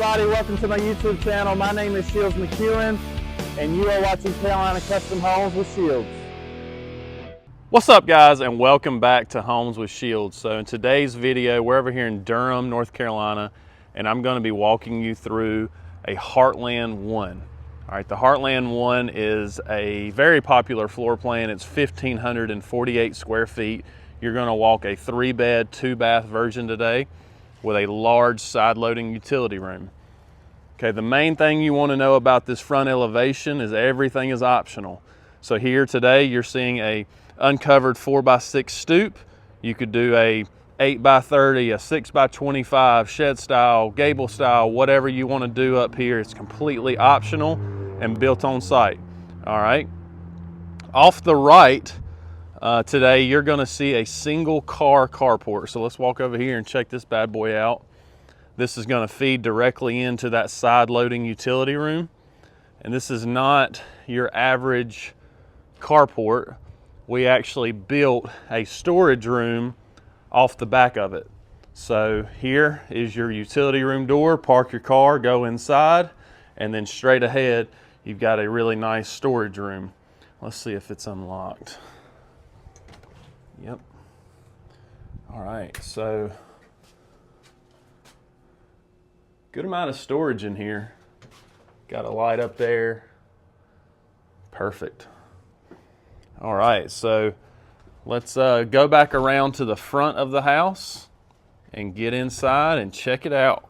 Everybody, welcome to my YouTube channel. My name is Shields McEwen, and you are watching Carolina Custom Homes with Shields. What's up, guys, and welcome back to Homes with Shields. So in today's video, we're over here in Durham, North Carolina, and I'm going to be walking you through a Heartland 1. All right, the Heartland 1 is a very popular floor plan. It's 1,548 square feet. You're going to walk a 3-bed, 2-bath version today with a large side-loading utility room. Okay, the main thing you want to know about this front elevation is everything is optional. So here today you're seeing a uncovered 4x6 stoop. You could do a 8x30, a 6x25, shed style, gable style, whatever you want to do up here. It's completely optional and built on site. All right. Off the right, today you're going to see a single car carport. So let's walk over here and check this bad boy out. This is going to feed directly into that side loading utility room. And this is not your average carport. We actually built a storage room off the back of it. So here is your utility room door. Park your car, go inside, and then straight ahead you've got a really nice storage room. Let's see if it's unlocked. Yep. All right, so good amount of storage in here. Got a light up there. Perfect. All right, so let's go back around to the front of the house and get inside and check it out.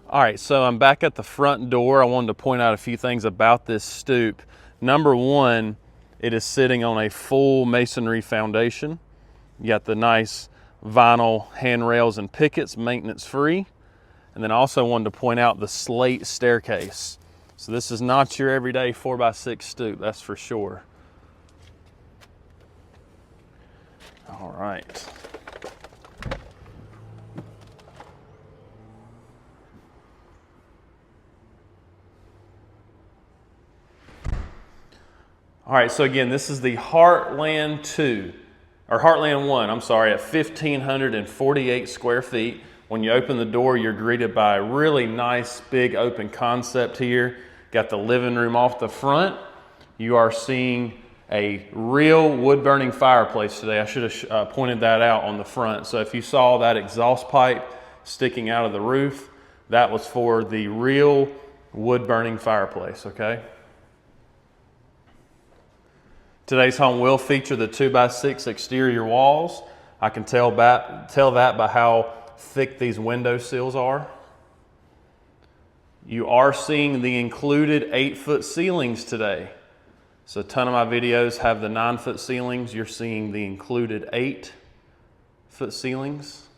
All right, so I'm back at the front door. I wanted to point out a few things about this stoop. Number one, it is sitting on a full masonry foundation. You got the nice vinyl handrails and pickets, maintenance free. And then I also wanted to point out the slate staircase. So this is not your everyday 4x6 stoop, that's for sure. All right. All right, so again, this is the Heartland 2, or Heartland 1, I'm sorry, at 1,548 square feet. When you open the door, you're greeted by a really nice big open concept here. Got the living room off the front. You are seeing a real wood-burning fireplace today. I should have pointed that out on the front. So if you saw that exhaust pipe sticking out of the roof, that was for the real wood-burning fireplace, okay? Today's home will feature the 2x6 exterior walls. I can tell that by how thick these window sills are. You are seeing the included 8-foot ceilings today. So a ton of my videos have the 9-foot ceilings. You're seeing the included 8-foot ceilings.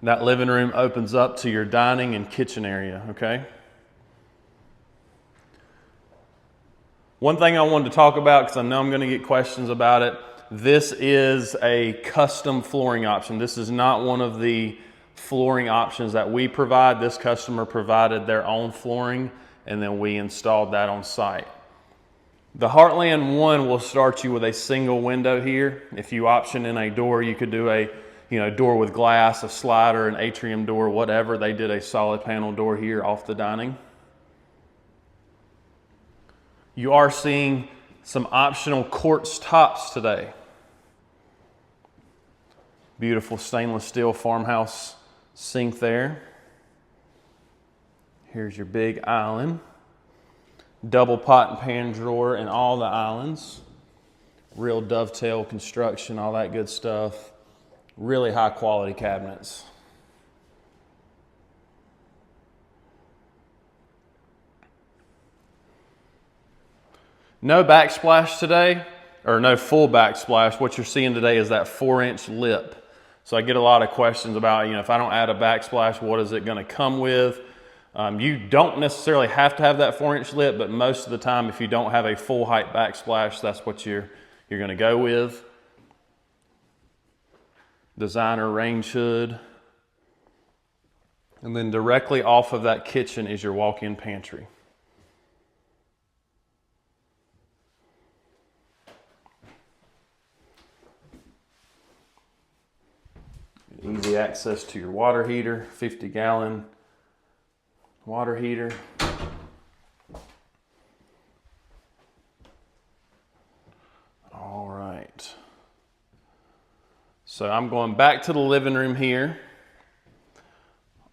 That living room opens up to your dining and kitchen area, okay? One thing I wanted to talk about, because I know I'm going to get questions about it, this is a custom flooring option. This is not one of the flooring options that we provide. This customer provided their own flooring, and then we installed that on site. The Heartland 1 will start you with a single window here. If you option in a door, you could do a door with glass, a slider, an atrium door, whatever. They did a solid panel door here off the dining. You are seeing some optional quartz tops today. Beautiful stainless steel farmhouse sink there. Here's your big island. Double pot and pan drawer in all the islands. Real dovetail construction, all that good stuff. Really high quality cabinets. No backsplash today, or no full backsplash. What you're seeing today is that 4-inch lip. So I get a lot of questions about, if I don't add a backsplash, what is it going to come with? You don't necessarily have to have that 4-inch lip, but most of the time, if you don't have a full height backsplash, that's what you're going to go with. Designer range hood. And then directly off of that kitchen is your walk-in pantry. be access to your water heater, 50-gallon water heater. All right. So I'm going back to the living room here.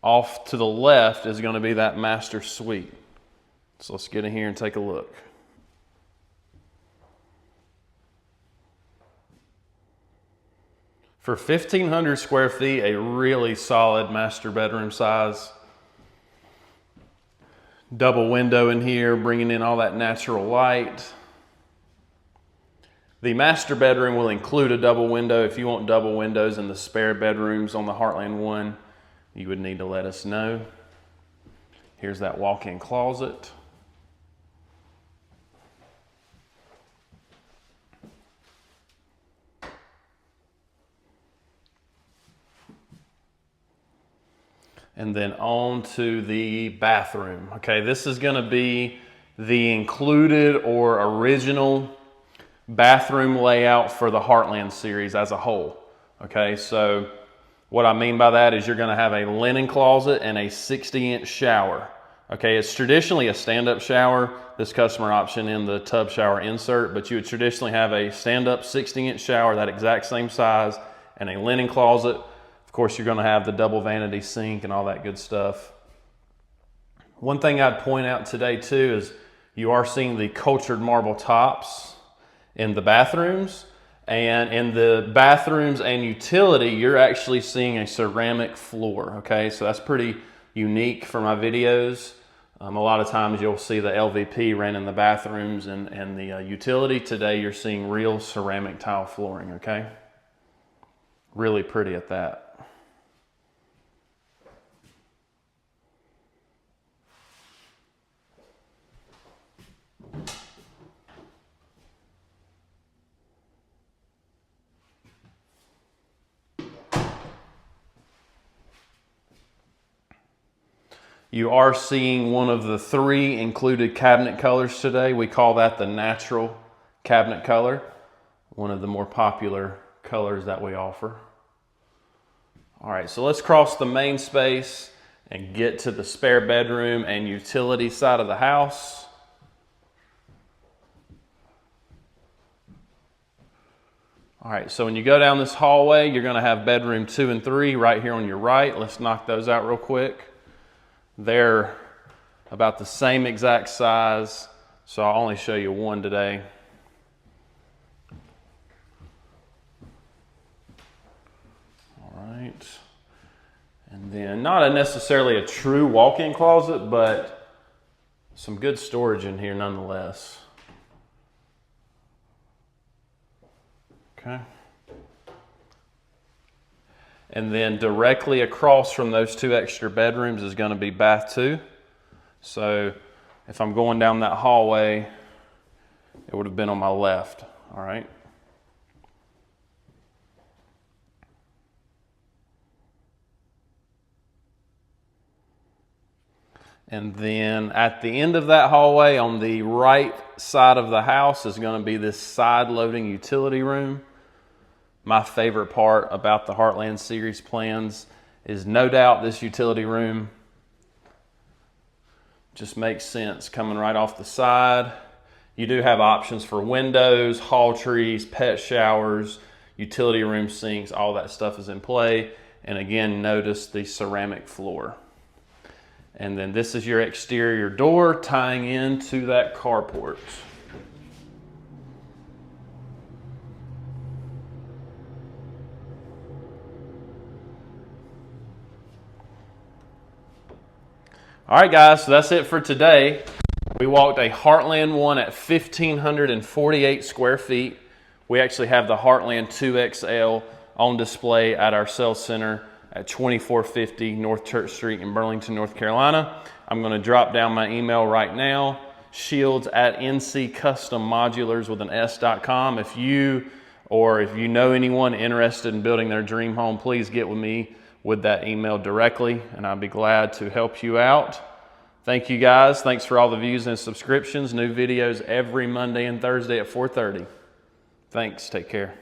Off to the left is going to be that master suite. So let's get in here and take a look. For 1,500 square feet, a really solid master bedroom size. Double window in here, bringing in all that natural light. The master bedroom will include a double window. If you want double windows in the spare bedrooms on the Heartland 1, you would need to let us know. Here's that walk-in closet. And then on to the bathroom. Okay, this is gonna be the included or original bathroom layout for the Heartland series as a whole. Okay, so what I mean by that is you're gonna have a linen closet and a 60-inch shower. Okay, it's traditionally a stand-up shower, this customer option in the tub shower insert, but you would traditionally have a stand-up 60-inch shower, that exact same size, and a linen closet. Of course, you're gonna have the double vanity sink and all that good stuff. One thing I'd point out today too is you are seeing the cultured marble tops in the bathrooms, and in the bathrooms and utility, you're actually seeing a ceramic floor, okay? So that's pretty unique for my videos. A lot of times you'll see the LVP ran in the bathrooms and the utility. Today you're seeing real ceramic tile flooring, okay? Really pretty at that. You are seeing one of the 3 included cabinet colors today. We call that the natural cabinet color, one of the more popular colors that we offer. All right, so let's cross the main space and get to the spare bedroom and utility side of the house. All right, so when you go down this hallway, you're gonna have bedroom 2 and 3 right here on your right. Let's knock those out real quick. They're about the same exact size, so I'll only show you one today. All right, and then not necessarily a true walk-in closet, but some good storage in here nonetheless. Okay. And then directly across from those 2 extra bedrooms is going to be bath 2. So if I'm going down that hallway, it would have been on my left, all right? And then at the end of that hallway on the right side of the house is going to be this side loading utility room. My favorite part about the Heartland series plans is no doubt this utility room just makes sense coming right off the side. You do have options for windows, hall trees, pet showers, utility room sinks, all that stuff is in play. And again, notice the ceramic floor. And then this is your exterior door tying into that carport. All right, guys, so that's it for today. We walked a Heartland 1 at 1,548 square feet. We actually have the Heartland 2XL on display at our sales center at 2450 North Church Street in Burlington, North Carolina. I'm going to drop down my email right now, shields@nccustom.modulars.com. If you know anyone interested in building their dream home, please get with me with that email directly, and I'll be glad to help you out. Thank you, guys. Thanks for all the views and subscriptions. New videos every Monday and Thursday at 4:30. Thanks. Take care.